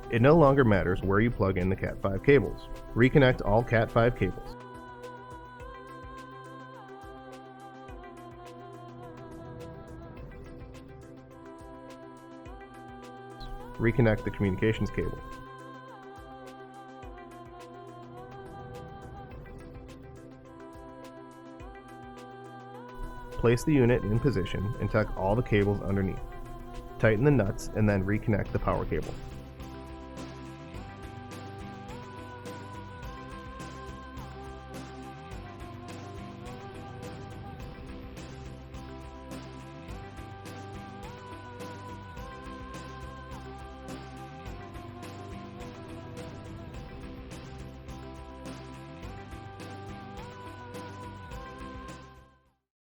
It no longer matters where you plug in the Cat5 cables. Reconnect all Cat5 cables. Reconnect the communications cable. Place the unit in position and tuck all the cables underneath. Tighten the nuts and then reconnect the power cable.